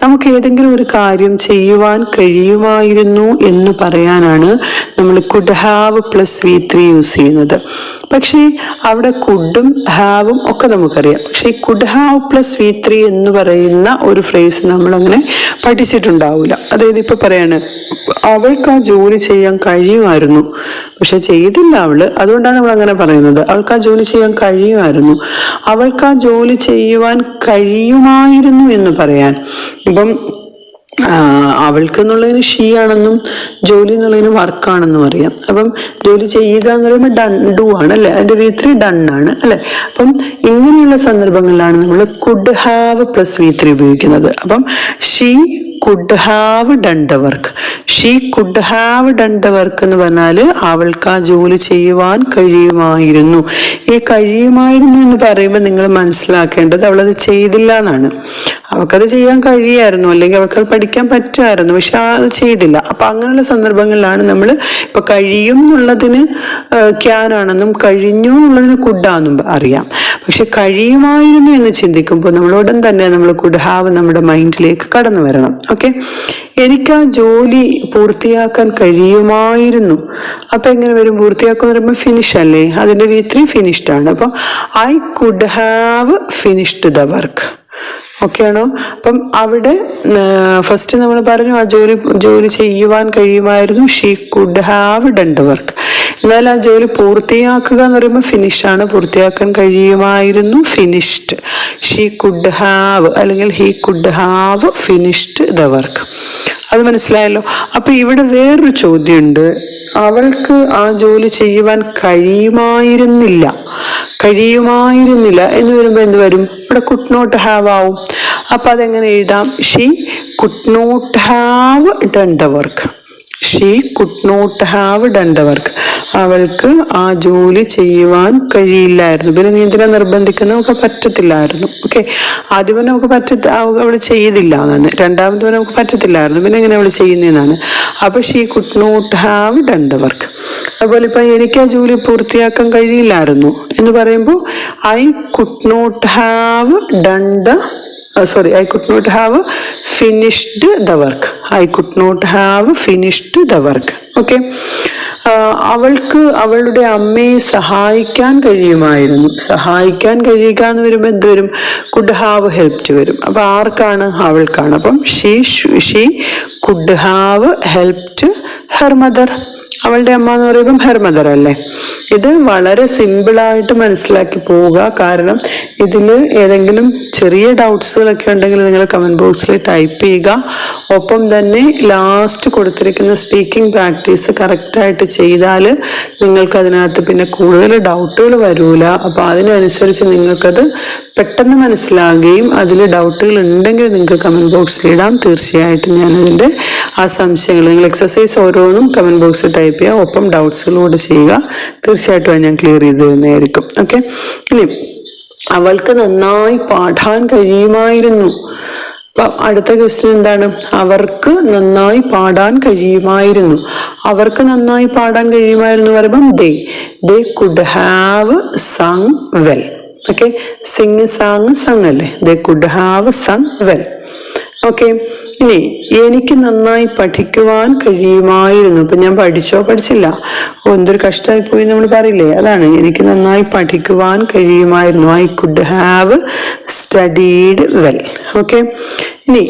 നമുക്ക് ഏതെങ്കിലും ഒരു കാര്യം ചെയ്യുവാൻ കഴിയുമായിരുന്നു എന്ന് പറയാനാണ് നമ്മൾ could have plus V3 use ചെയ്യുന്നത്. പക്ഷേ അവിടെ കുഡും ഹാവും ഒക്കെ നമുക്കറിയാം. പക്ഷെ ഈ കുഡ് ഹാവ് പ്ലസ് V3 എന്ന് പറയുന്ന ഒരു ഫ്രേസ് നമ്മളങ്ങനെ പഠിച്ചിട്ടുണ്ടാവില്ല. അതായത് ഇപ്പൊ പറയാണ്, അവൾക്ക് ആ ജോലി ചെയ്യാൻ കഴിയുമായിരുന്നു, പക്ഷെ ചെയ്തില്ല അവള്, അതുകൊണ്ടാണ് നമ്മൾ അങ്ങനെ പറയുന്നത്. അവൾക്ക് ആ ജോലി ചെയ്യാൻ കഴിയുമായിരുന്നു, അവൾക്ക് ആ ജോലി ചെയ്യുവാൻ കഴിയുമായിരുന്നു എന്ന് പറയാൻ. ഇപ്പം അവൾക്ക് എന്നുള്ളതിന് ഷീ ആണെന്നും ജോലി എന്നുള്ളതിന് വർക്കാണെന്നും അറിയാം. അപ്പം ജോലി ചെയ്യുക എന്ന് പറയുമ്പോൾ ഡു ആണ് അല്ലെ, അതിന്റെ V3 ഡൺ ആണ് അല്ലെ. അപ്പം ഇങ്ങനെയുള്ള സന്ദർഭങ്ങളിലാണ് നമ്മൾ കുഡ് ഹാവ് പ്ലസ് V3 ഉപയോഗിക്കുന്നത്. അപ്പം she could have done the work. She could have done the work എന്ന് പറഞ്ഞാൽ അവൾക്ക് ആ ജോലി ചെയ്യുവാൻ കഴിയുമായിരുന്നു. ഈ കഴിയുമായിരുന്നു എന്ന് പറയുമ്പോൾ നിങ്ങൾ മനസ്സിലാക്കേണ്ടത് അവളത് ചെയ്തില്ല എന്നാണ്. അവൾക്കത് ചെയ്യാൻ കഴിയായിരുന്നു, അല്ലെങ്കിൽ അവൾക്കത് പഠിക്കാൻ പറ്റുമായിരുന്നു, പക്ഷെ അത് ചെയ്തില്ല. അപ്പൊ അങ്ങനെയുള്ള സന്ദർഭങ്ങളിലാണ് നമ്മൾ ഇപ്പൊ കഴിയും എന്നുള്ളതിന് ക്യാൻ ആണെന്നും കഴിഞ്ഞു എന്നുള്ളതിന് കുഡാന്നും അറിയാം. പക്ഷെ കഴിയുമായിരുന്നു എന്ന് ചിന്തിക്കുമ്പോൾ നമ്മൾ ഉടൻ തന്നെ നമ്മൾ കുഡ് ഹാവ് നമ്മുടെ മൈൻഡിലേക്ക് കടന്നു വരണം. ഓക്കെ, എനിക്ക് ആ ജോലി പൂർത്തിയാക്കാൻ കഴിയുമായിരുന്നു. അപ്പൊ എങ്ങനെ വരും? പൂർത്തിയാക്കുക എന്ന് പറയുമ്പോൾ ഫിനിഷ് അല്ലേ, അതിന്റെ V3 ഫിനിഷ്ഡ് ആണ്. അപ്പൊ I could have finished the work. Okay ആണോ? അപ്പം അവിടെ ഫസ്റ്റ് നമ്മൾ പറഞ്ഞു ആ ജോലി ചെയ്യുവാൻ കഴിയുമായിരുന്നു, she could have done the work. എന്നാൽ ആ ജോലി പൂർത്തിയാക്കുക എന്ന് പറയുമ്പോൾ ഫിനിഷ് ആണ്, പൂർത്തിയാക്കാൻ കഴിയുമായിരുന്നു, ഫിനിഷ്ഡ്. ഷീ കുഡ് ഹാവ് അല്ലെങ്കിൽ he could have finished the work. അത് മനസ്സിലായല്ലോ. അപ്പൊ ഇവിടെ വേറൊരു ചോദ്യമുണ്ട്, അവൾക്ക് ആ ജോലി ചെയ്യുവാൻ കഴിയുമായിരുന്നില്ല എന്ന് വരുമ്പോൾ എന്ത് വരും? ഇവിടെ കുഡ് നോട്ട് ഹാവ് ആവും. അപ്പൊ അതെങ്ങനെ എഴുതാം? She could not have done the work. She could not have done the work. അവൾക്ക് ആ ജോലി ചെയ്യുവാൻ കഴിയില്ലായിരുന്നു. പിന്നെ നീ എന്തിനാ നിർബന്ധിക്കുന്നത്? നമുക്ക് പറ്റത്തില്ലായിരുന്നു. ഓക്കെ, ആദ്യം നമുക്ക് അവൾ ചെയ്തില്ല എന്നാണ്, രണ്ടാമത് നമുക്ക് പറ്റത്തില്ലായിരുന്നു, പിന്നെ എങ്ങനെ അവൾ ചെയ്യുന്നതെന്നാണ്. അപ്പൊ she could not have done the work. അതുപോലെ ഇപ്പൊ എനിക്ക് ആ ജോലി പൂർത്തിയാക്കാൻ കഴിയില്ലായിരുന്നു എന്ന് പറയുമ്പോൾ I could not have done the I could not have finished the work. I could not have finished the work. Okay. അവൾക്ക് അവളുടെ അമ്മയെ സഹായിക്കാൻ കഴിയുമായിരുന്നു. സഹായിക്കാൻ കഴിയുക എന്ന് വരുമ്പോൾ എന്ത് വരും? കുഡ് ഹാവ് ഹെൽപ്ഡ് വരും. അപ്പൊ ആർക്കാണ്? അവൾക്കാണ്. അപ്പം she could have helped her mother. അവളുടെ അമ്മ എന്ന് പറയുമ്പം ഹെർ മദർ അല്ലേ. ഇത് വളരെ സിമ്പിളായിട്ട് മനസ്സിലാക്കി പോവുക. കാരണം ഇതിൽ ഏതെങ്കിലും ചെറിയ ഡൗട്ട്സുകളൊക്കെ ഉണ്ടെങ്കിൽ നിങ്ങൾ കമന്റ് ബോക്സിൽ ടൈപ്പ് ചെയ്യുക. ഒപ്പം തന്നെ ലാസ്റ്റ് കൊടുത്തിരിക്കുന്ന സ്പീക്കിംഗ് പ്രാക്ടീസ് കറക്റ്റായിട്ട് ചെയ്താൽ നിങ്ങൾക്ക് അതിനകത്ത് പിന്നെ കൂടുതൽ ഡൗട്ടുകൾ വരൂല. അപ്പോൾ അതിനനുസരിച്ച് നിങ്ങൾക്കത് പെട്ടെന്ന് മനസ്സിലാകുകയും അതിൽ ഡൗട്ടുകൾ ഉണ്ടെങ്കിൽ നിങ്ങൾക്ക് കമന്റ് ബോക്സിൽ ഇടാം. തീർച്ചയായിട്ടും ഞാനതിൻ്റെ ആ സംശയങ്ങൾ നിങ്ങൾ എക്സസൈസ് ഓരോന്നും കമന്റ് ബോക്സിൽ ടൈപ്പ് ചെയ്യുക. ഒപ്പം ഡൗട്ട്സുകളോട് ചെയ്യുക. തീർച്ചയായിട്ടും അത് ഞാൻ ക്ലിയർ ചെയ്ത് തരുന്നതായിരിക്കും. ഓക്കെ, ഇനി അവൾക്ക് നന്നായി പാടാൻ കഴിയുമായിരുന്നു. അപ്പൊ അടുത്ത ക്വസ്റ്റ്യൻ എന്താണ്? അവർക്ക് നന്നായി പാടാൻ കഴിയുമായിരുന്നു. അവർക്ക് നന്നായി പാടാൻ കഴിയുമായിരുന്നു പറയുമ്പം they could have sung well. Okay, sing sang sung അല്ലേ, they could have sung well. Okay, ഇനി എനിക്ക് നന്നായി പഠിക്കുവാൻ കഴിയുമായിരുന്നു. ഇപ്പൊ ഞാൻ പഠിച്ചില്ല, എന്തൊരു കഷ്ടമായി പോയി നമ്മൾ പറയില്ലേ, അതാണ് എനിക്ക് നന്നായി പഠിക്കുവാൻ കഴിയുമായിരുന്നു. I could have studied well. Okay, ഇനി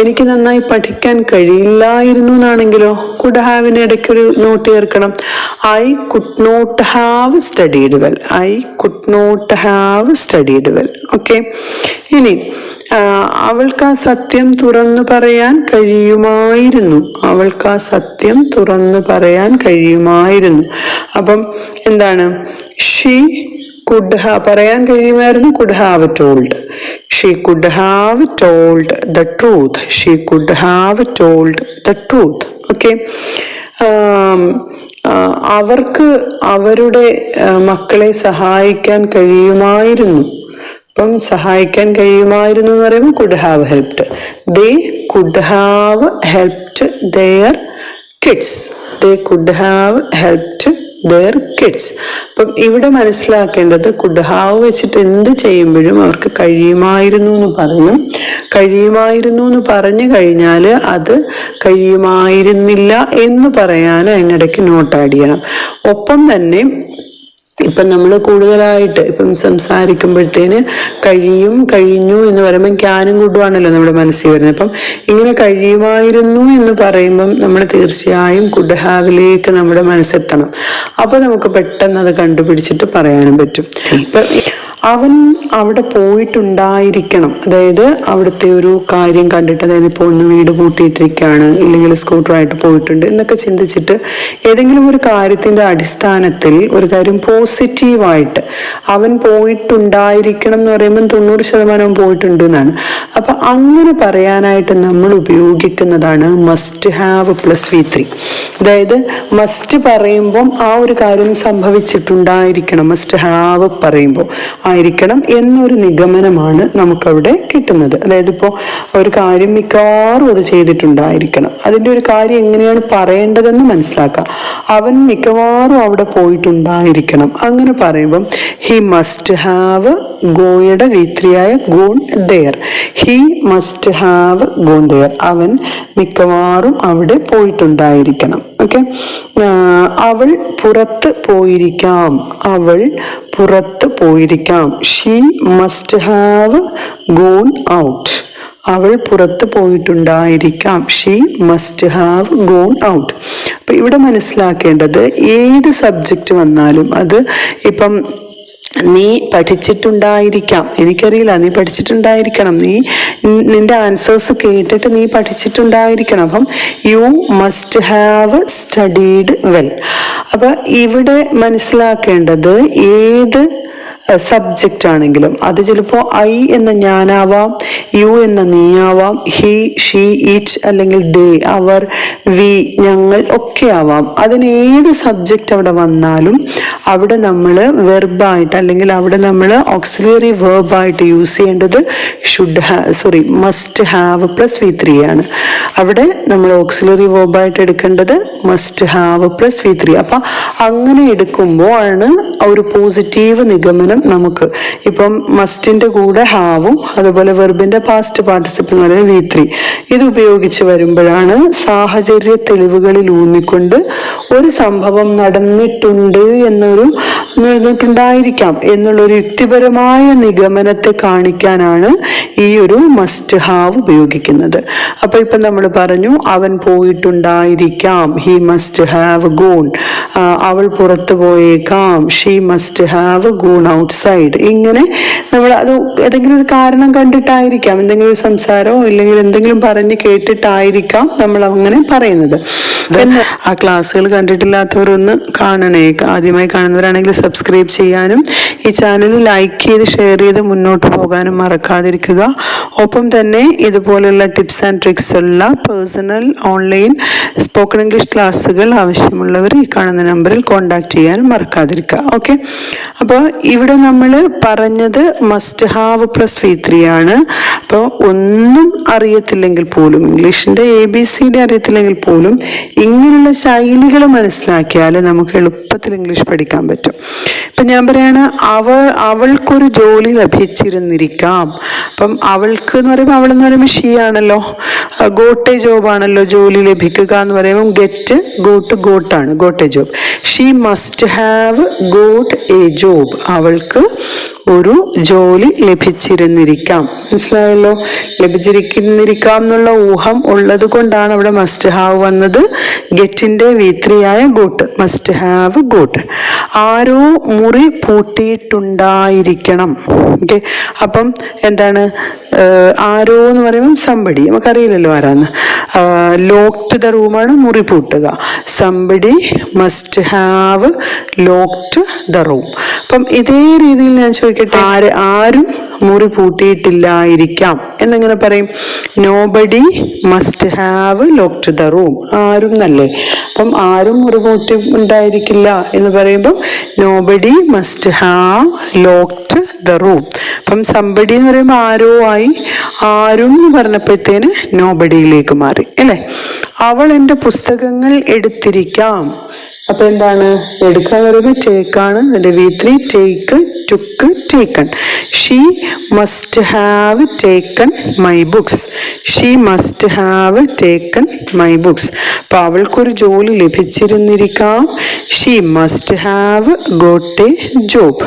എനിക്ക് നന്നായി പഠിക്കാൻ കഴിയില്ലായിരുന്നു എന്നാണെങ്കിലോ കുഡ് ഹാവിന് ഇടയ്ക്കൊരു നോട്ട് ചേർക്കണം. I could not have studied well. I could not have studied well. Okay, ഇനി അവൾക്ക് ആ സത്യം തുറന്നു പറയാൻ കഴിയുമായിരുന്നു. അവൾക്ക് ആ സത്യം തുറന്നു പറയാൻ കഴിയുമായിരുന്നു. അപ്പം എന്താണ്? ഷീ കുഡ് ഹാവ് പറയാൻ കഴിയുമായിരുന്നു, could have told. She could have told the truth. She could have told the truth. Okay, അവർക്ക് അവരുടെ മക്കളെ സഹായിക്കാൻ കഴിയുമായിരുന്നു. അപ്പം സഹായിക്കാൻ കഴിയുമായിരുന്നു എന്ന് പറയുമ്പോൾ could have helped. They could have helped their kids. They could have helped their kids. അപ്പം ഇവിടെ മനസ്സിലാക്കേണ്ടത് കുഡ് ഹാവ് വെച്ചിട്ട് എന്ത് ചെയ്യുമ്പോഴും അവർക്ക് കഴിയുമായിരുന്നു എന്ന് പറയും. കഴിയുമായിരുന്നു എന്ന് പറഞ്ഞു കഴിഞ്ഞാൽ അത് കഴിയുമായിരുന്നില്ല എന്ന് പറയാൻ അതിനിടയ്ക്ക് നോട്ട് ആഡ് ചെയ്യണം. ഒപ്പം തന്നെ ഇപ്പം നമ്മൾ കൂടുതലായിട്ട് ഇപ്പം സംസാരിക്കുമ്പോഴത്തേന് കഴിയും, കഴിഞ്ഞു എന്ന് പറയുമ്പം ക്യാനും കൂടുവാണല്ലോ നമ്മുടെ മനസ്സിൽ വരുന്നത്. അപ്പം ഇങ്ങനെ കഴിയുമായിരുന്നു എന്ന് പറയുമ്പം നമ്മൾ തീർച്ചയായും കുഡ് ഹാവിലേക്ക് നമ്മുടെ മനസ്സെത്തണം. അപ്പോൾ നമുക്ക് പെട്ടെന്ന് അത് കണ്ടുപിടിച്ചിട്ട് പറയാനും പറ്റും. ഇപ്പം അവൻ അവിടെ പോയിട്ടുണ്ടായിരിക്കണം, അതായത് അവിടുത്തെ ഒരു കാര്യം കണ്ടിട്ട്, അതായത് ഇപ്പോൾ ഒന്ന് വീട് പൂട്ടിയിട്ടിരിക്കുകയാണ്, ഇല്ലെങ്കിൽ സ്കൂട്ടറായിട്ട് പോയിട്ടുണ്ട് എന്നൊക്കെ ചിന്തിച്ചിട്ട് ഏതെങ്കിലും ഒരു കാര്യത്തിൻ്റെ അടിസ്ഥാനത്തിൽ ഒരു കാര്യം പോസിറ്റീവായിട്ട് അവൻ പോയിട്ടുണ്ടായിരിക്കണം എന്ന് പറയുമ്പം 90% പോയിട്ടുണ്ട് എന്നാണ്. അപ്പം അങ്ങനെ പറയാനായിട്ട് നമ്മൾ ഉപയോഗിക്കുന്നതാണ് മസ്റ്റ് ഹാവ് പ്ലസ് V3. അതായത് മസ്റ്റ് പറയുമ്പം ആ ഒരു കാര്യം സംഭവിച്ചിട്ടുണ്ടായിരിക്കണം, മസ്റ്റ് ഹാവ് പറയുമ്പോൾ ആയിരിക്കണം എന്നൊരു നിഗമനമാണ് നമുക്കവിടെ കിട്ടുന്നത്. അതായത് ഇപ്പോൾ ഒരു കാര്യം മിക്കവാറും അത് ചെയ്തിട്ടുണ്ടായിരിക്കണം, അതിൻ്റെ ഒരു കാര്യം എങ്ങനെയാണ് പറയേണ്ടതെന്ന് മനസ്സിലാക്കാം. അവൻ മിക്കവാറും അവിടെ പോയിട്ടുണ്ടായിരിക്കണം അങ്ങനെ പറയുമ്പം ഹി മസ്റ്റ് ഹാവ് ഗോയുടെ V3 ആയ gone there. He must have gone there. അവൻ മിക്കവാറും അവിടെ പോയിട്ടുണ്ടായിരിക്കണം. ഓക്കെ. അവൾ പുറത്ത് പോയിരിക്കാം. അവൾ പുറത്ത് പോയിരിക്കാം. She must have gone out. അവൾ പുറത്ത് പോയിട്ടുണ്ടായിരിക്കാം. She must have gone out. അപ്പം ഇവിടെ മനസ്സിലാക്കേണ്ടത് ഏത് സബ്ജക്റ്റ് വന്നാലും അത് ഇപ്പം നീ പഠിച്ചിട്ടുണ്ടായിരിക്കാം, എനിക്കറിയില്ല, നീ പഠിച്ചിട്ടുണ്ടായിരിക്കണം, നിന്റെ ആൻസേഴ്സ് കേട്ടിട്ട് നീ പഠിച്ചിട്ടുണ്ടായിരിക്കണം. അപ്പം you must have studied well. അപ്പം ഇവിടെ മനസ്സിലാക്കേണ്ടത് ഏത് സബ്ജക്റ്റ് ആണെങ്കിലും അത് ചിലപ്പോൾ ഐ എന്ന ഞാനാവാം, യു എന്ന നീയാവാം, ഹി, ഷീ, ഇറ്റ് അല്ലെങ്കിൽ ദേ, അവർ, വി, ഞങ്ങൾ ഒക്കെ ആവാം. അതിന് ഏത് സബ്ജക്റ്റ് അവിടെ വന്നാലും അവിടെ നമ്മൾ വെർബായിട്ട് അല്ലെങ്കിൽ അവിടെ നമ്മൾ ഓക്സിലറി വെർബായിട്ട് യൂസ് ചെയ്യേണ്ടത് മസ്റ്റ് ഹാവ് പ്ലസ് V3 ആണ്. അവിടെ നമ്മൾ ഓക്സിലറി വെർബായിട്ട് എടുക്കേണ്ടത് മസ്റ്റ് ഹാവ് പ്ലസ് V3. അപ്പം അങ്ങനെ എടുക്കുമ്പോൾ ആണ് ഒരു പോസിറ്റീവ് നിഗമനം നമുക്ക്. ഇപ്പം മസ്റ്റിന്റെ കൂടെ ഹാവും അതുപോലെ വെർബിന്റെ പാസ്റ്റ് പാർട്ടിസിപ്പിൾ എന്ന് പറയുന്നത് V3 ഇത് ഉപയോഗിച്ച് വരുമ്പോഴാണ് സാഹചര്യ തെളിവുകളിൽ ഊന്നിക്കൊണ്ട് ഒരു സംഭവം നടന്നിട്ടുണ്ടായിരിക്കാം എന്നുള്ളൊരു യുക്തിപരമായ നിഗമനത്തെ കാണിക്കാനാണ് ഈ ഒരു മസ്റ്റ് ഹാവ് ഉപയോഗിക്കുന്നത്. അപ്പൊ ഇപ്പം നമ്മൾ പറഞ്ഞു അവൻ പോയിട്ടുണ്ടായിരിക്കാം, ഹി മസ്റ്റ് ഹാവ് ഗോൺ. അവൾ പുറത്തു പോയേക്കാം, she must have gone outside. ഇങ്ങനെ നമ്മൾ അത് ഏതെങ്കിലും ഒരു കാരണം കണ്ടിട്ടായിരിക്കാം, എന്തെങ്കിലും ഒരു സംസാരമോ ഇല്ലെങ്കിൽ എന്തെങ്കിലും പറഞ്ഞ് കേട്ടിട്ടായിരിക്കാം നമ്മൾ അങ്ങനെ പറയുന്നത്. ആ ക്ലാസ്സുകൾ കണ്ടിട്ടില്ലാത്തവരൊന്ന് കാണണേ. ആദ്യമായി കാണുന്നവരാണെങ്കിൽ സബ്സ്ക്രൈബ് ചെയ്യാനും ഈ ചാനൽ ലൈക്ക് ചെയ്ത് ഷെയർ ചെയ്ത് മുന്നോട്ട് പോകാനും മറക്കാതിരിക്കുക. ഒപ്പം തന്നെ ഇതുപോലുള്ള ടിപ്സ് ആൻഡ് ട്രിക്സ് ഉള്ള പേഴ്സണൽ ഓൺലൈൻ സ്പോക്കൺ ഇംഗ്ലീഷ് ക്ലാസ്സുകൾ ആവശ്യമുള്ളവർ ഈ കാണുന്ന നമ്പറിൽ കോൺടാക്ട് ചെയ്യാനും മറക്കാതിരിക്കുക. ഓക്കെ. അപ്പോൾ ഇവിടെ നമ്മൾ പറഞ്ഞത് മസ്റ്റ് ഹാവ് പ്ലസ് V3 ആണ്. അപ്പോൾ ഒന്നും അറിയത്തില്ലെങ്കിൽ പോലും, ഇംഗ്ലീഷിൻ്റെ ABCD അറിയത്തില്ലെങ്കിൽ പോലും ഇങ്ങനെയുള്ള ശൈലികൾ മനസ്സിലാക്കിയാൽ നമുക്ക് എളുപ്പത്തിൽ ഇംഗ്ലീഷ് പഠിക്കാൻ പറ്റും. ഇപ്പം ഞാൻ പറയാണ് അവൾക്കൊരു ജോലി ലഭിച്ചിരുന്നിരിക്കാം. അപ്പം അവൾക്ക് എന്ന് പറയുമ്പോൾ അവളെന്ന് പറയുമ്പോൾ ഷീ ആണല്ലോ, ഗോട്ട് എ ജോബ് ആണല്ലോ ജോലി ലഭിക്കുക എന്ന് പറയുമ്പോൾ ഗെറ്റ് ഗോട്ടാണ്, got a job. She must have got a job. അവൾക്ക് ഒരു ജോലി ലഭിച്ചിരുന്നിരിക്കാം. മനസ്സിലായല്ലോ? ലഭിച്ചിരിക്കാം എന്നുള്ള ഊഹം ഉള്ളത് കൊണ്ടാണ് അവിടെ മസ്റ്റ് ഹാവ് വന്നത്. ഗെറ്റിന്റെ V3 ആയ ഗോട്ട്, മസ്റ്റ് ഹാവ് ഗോട്ട്. ആരോ മുറി പൂട്ടിയിട്ടുണ്ടായിരിക്കണം. ഓക്കെ. അപ്പം എന്താണ് ആരോ എന്ന് പറയുമ്പം സംബടി, നമുക്കറിയില്ലല്ലോ ആരാന്ന്. ലോക്ക്ഡ് ദ റൂമാണ് മുറി പൂട്ടുക. Somebody must have locked the room. അപ്പം ഇതേ രീതിയിൽ ഞാൻ ചോദിക്കട്ടെ, ആരും മുറി പൂട്ടിയിട്ടില്ലായിരിക്കാം എന്നെങ്ങനെ പറയും? Nobody must have locked the room. ആരും എന്നല്ലേ? അപ്പം ആരും മുറി പൂട്ടി ഉണ്ടായിരിക്കില്ല എന്ന് പറയുമ്പം nobody must have locked the room. അപ്പം സംബടി എന്ന് പറയുമ്പോൾ ആരോ ആയി, ആരും എന്ന് പറഞ്ഞപ്പോഴത്തേന് നോബഡിയിലേക്ക് മാറി അല്ലേ? അവൾ എൻ്റെ പുസ്തകങ്ങൾ എടുത്തിരിക്കാം. അപ്പൊ എന്താണ് എടുക്കാന്ന് പറയുമ്പോൾ ടേക്ക് ആണ്. അതിന്റെ V3 take, took, taken. She must have taken my books. She must have taken my books. അപ്പൊ അവൾക്കൊരു ജോലി ലഭിച്ചിരുന്നിരിക്കാം. She must have got a job.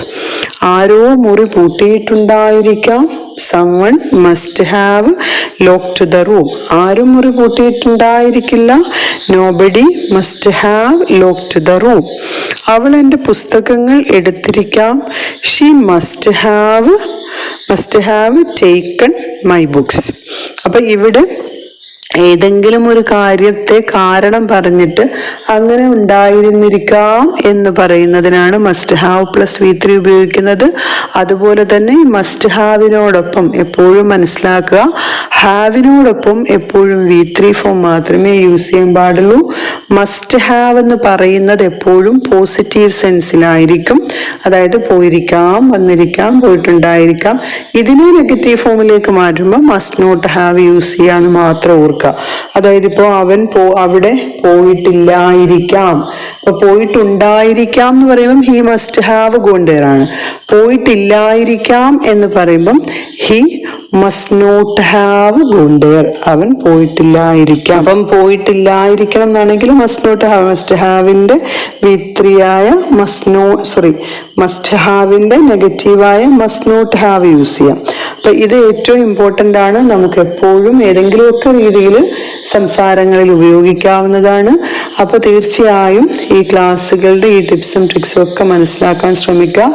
ആരോ മുറി പൂട്ടിയിട്ടുണ്ടായിരിക്കാം. someone must have locked the room. ആരും മുറി പൂട്ടിയിട്ടുണ്ടായിരിക്കില്ല. nobody must have locked the room. അവൾ എൻ്റെ പുസ്തകങ്ങൾ എടുത്തിരിക്കാം. she must have taken my books. അപ്പൊ ഇവിടെ ഏതെങ്കിലും ഒരു കാര്യത്തെ കാരണം പറഞ്ഞിട്ട് അങ്ങനെ ഉണ്ടായിരുന്നിരിക്കാം എന്ന് പറയുന്നതിനാണ് മസ്റ്റ് ഹാവ് പ്ലസ് V3 ഉപയോഗിക്കുന്നത്. അതുപോലെ തന്നെ മസ്റ്റ് ഹാവിനോടൊപ്പം എപ്പോഴും മനസ്സിലാക്കുക, ഹാവിനോടൊപ്പം എപ്പോഴും V3 ഫോം മാത്രമേ യൂസ് ചെയ്യാൻ പാടുള്ളൂ. മസ്റ്റ് ഹാവ് എന്ന് പറയുന്നത് എപ്പോഴും പോസിറ്റീവ് സെൻസിലായിരിക്കും. അതായത് പോയിരിക്കാം, വന്നിരിക്കാം, പോയിട്ടുണ്ടായിരിക്കാം. ഇതിനെ നെഗറ്റീവ് ഫോമിലേക്ക് മാറ്റുമ്പോൾ മസ്റ്റ് നോട്ട് ഹാവ് യൂസ് ചെയ്യാന്ന് മാത്രം ഓർക്കുക. അതായത് ഇപ്പോ അവൻ അവിടെ പോയിട്ടില്ലായിരിക്കാം. അപ്പൊ പോയിട്ടുണ്ടായിരിക്കാം എന്ന് പറയുമ്പം he must have gone there ആണ്. പോയിട്ടില്ലായിരിക്കാം എന്ന് പറയുമ്പം he must not have gone there. അവൻ പോയിട്ടില്ലായിരിക്കാം. അപ്പം പോയിട്ടില്ലായിരിക്കണം എന്നാണെങ്കിൽ മസ്റ്റ് നോട്ട് ഹാവ്, മസ്റ്റ് ഹാവിന്റെ V3 ആയ മസ്റ്റ് ഹാവിന്റെ നെഗറ്റീവായ മസ്റ്റ് നോട്ട് ഹാവ് യൂസ് ചെയ്യാം. അപ്പൊ ഇത് ഏറ്റവും ഇമ്പോർട്ടൻ്റ് ആണ്. നമുക്ക് എപ്പോഴും ഏതെങ്കിലുമൊക്കെ രീതിയിൽ സംസാരങ്ങളിൽ ഉപയോഗിക്കാവുന്നതാണ്. അപ്പൊ തീർച്ചയായും ഈ ക്ലാസ്സുകളുടെ ഈ ടിപ്സും ട്രിക്സും ഒക്കെ മനസ്സിലാക്കാൻ ശ്രമിക്കുക.